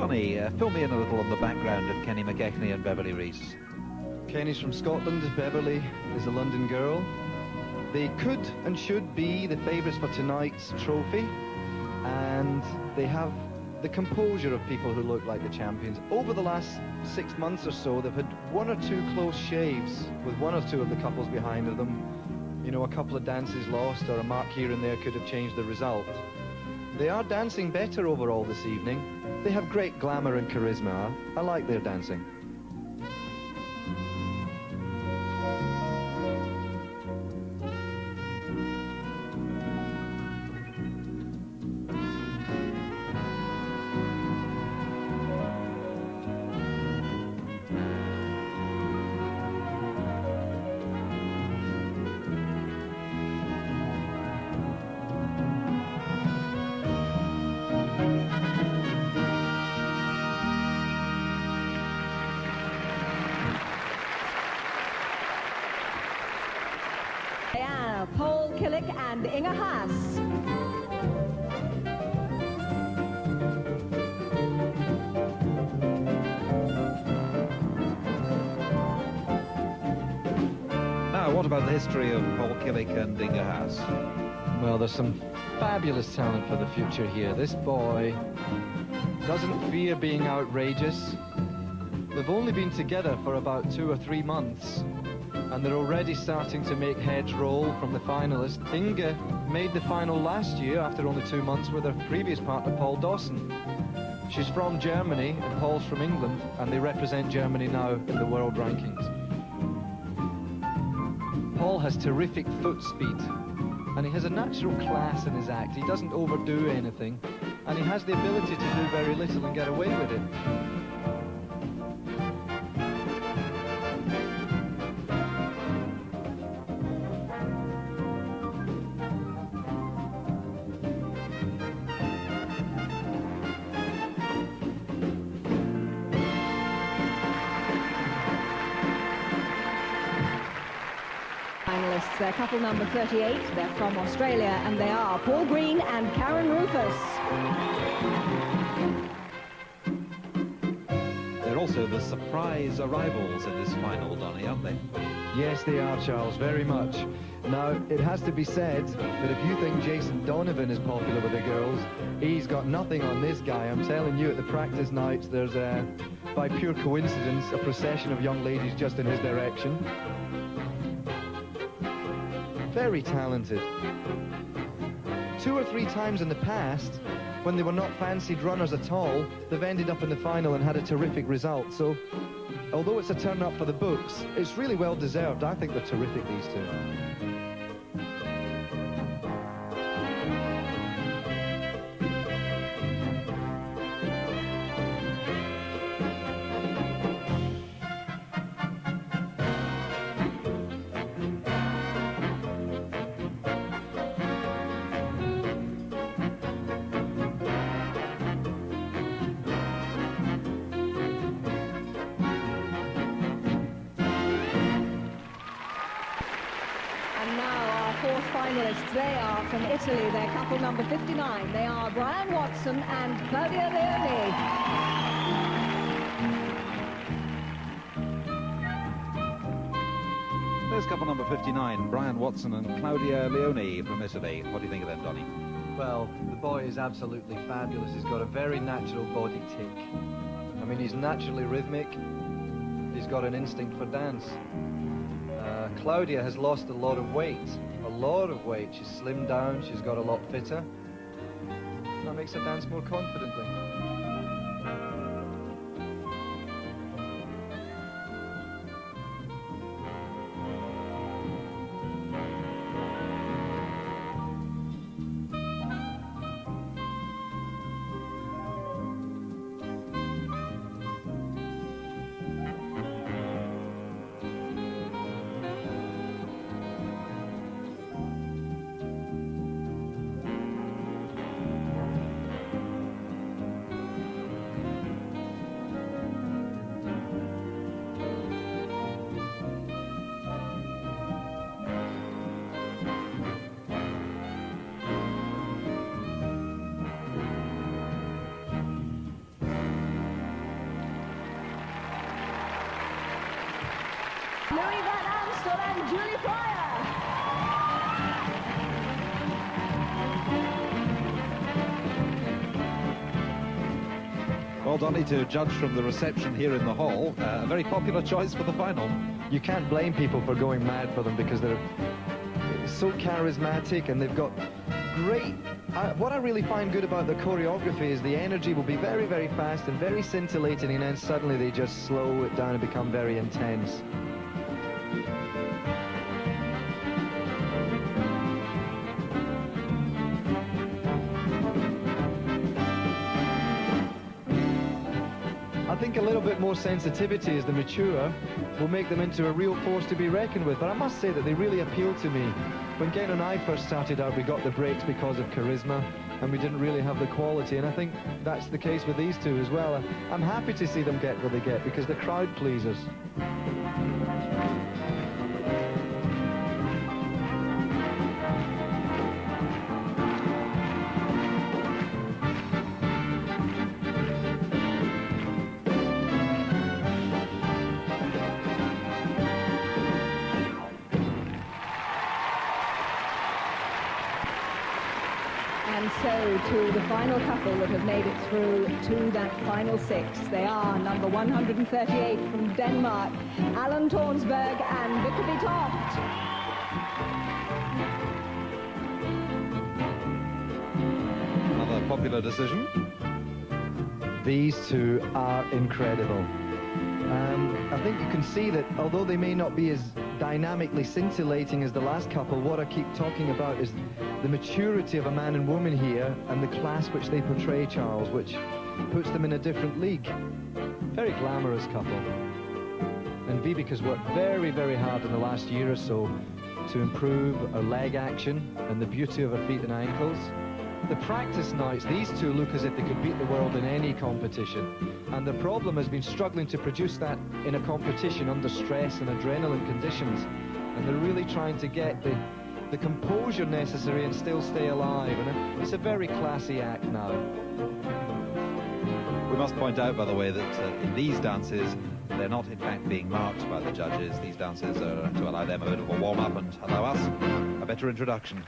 Donny, fill me in a little on the background of Kenny McKechnie and Beverley Reece. Kenny's from Scotland, Beverley is a London girl. They could and should be the favourites for tonight's trophy, and they have the composure of people who look like the champions. Over the last 6 months or so, they've had one or two close shaves with one or two of the couples behind them. You know, a couple of dances lost or a mark here and there could have changed the result. They are dancing better overall this evening. They have great glamour and charisma. I like their dancing. Killick and Inga Haas. Now, what about the history of Paul Killick and Inga Haas? Well, there's some fabulous talent for the future here. This boy doesn't fear being outrageous. They've only been together for about 2 or 3 months, and they're already starting to make heads roll from the finalists. Inga made the final last year after only 2 months with her previous partner, Paul Dawson. She's from Germany, and Paul's from England, and they represent Germany now in the world rankings. Paul has terrific foot speed, and he has a natural class in his act. He doesn't overdo anything, and he has the ability to do very little and get away with it. Couple number 38, they're from Australia, and they are Paul Green and Karen Rufus. They're also the surprise arrivals in this final, Donny, aren't they? Yes, they are, Charles, very much. Now, it has to be said that if you think Jason Donovan is popular with the girls, he's got nothing on this guy. I'm telling you, at the practice nights, there's, by pure coincidence, a procession of young ladies just in his direction. Very talented. 2 or 3 times in the past, when they were not fancied runners at all, they've ended up in the final and had a terrific result. So, although it's a turn-up for the books, it's really well deserved. I think they're terrific, these two. Finalists, they are from Italy, they're couple number 59. They are Bryan Watson and Claudia Leoni. There's couple number 59, Bryan Watson and Claudia Leoni from Italy. What do you think of them, Donny? Well, the boy is absolutely fabulous. He's got a very natural body tick. I mean, he's naturally rhythmic. He's got an instinct for dance. Claudia has lost a lot of weight. She's slimmed down, she's got a lot fitter. That makes her dance more confidently. Amstel and Julie Pryor. Well, Donny, to judge from the reception here in the hall, a very popular choice for the final. You can't blame people for going mad for them because they're so charismatic and they've got great... what I really find good about the choreography is the energy will be very, very fast and very scintillating, and then suddenly they just slow it down and become very intense. I think a little bit more sensitivity as they mature will make them into a real force to be reckoned with, but I must say that they really appeal to me. When Gen and I first started out, we got the breaks because of charisma, and we didn't really have the quality, and I think that's the case with these two as well. I'm happy to see them get what they get, because the crowd pleases. And so to the final couple that have made it through to that final six. They are number 138 from Denmark, Allan Tornsberg and Vibeke Toft. Another popular decision. These two are incredible. I think you can see that although they may not be as dynamically scintillating as the last couple, what I keep talking about is the maturity of a man and woman here and the class which they portray, Charles, which puts them in a different league. Very glamorous couple. And Vibeke's worked very, very hard in the last year or so to improve her leg action and the beauty of her feet and ankles. The practice nights, these two look as if they could beat the world in any competition. And the problem has been struggling to produce that in a competition under stress and adrenaline conditions. And they're really trying to get the composure necessary and still stay alive. And it's a very classy act now. We must point out, by the way, that in these dances, they're not in fact being marked by the judges. These dances are to allow them a bit of a warm-up and allow us a better introduction.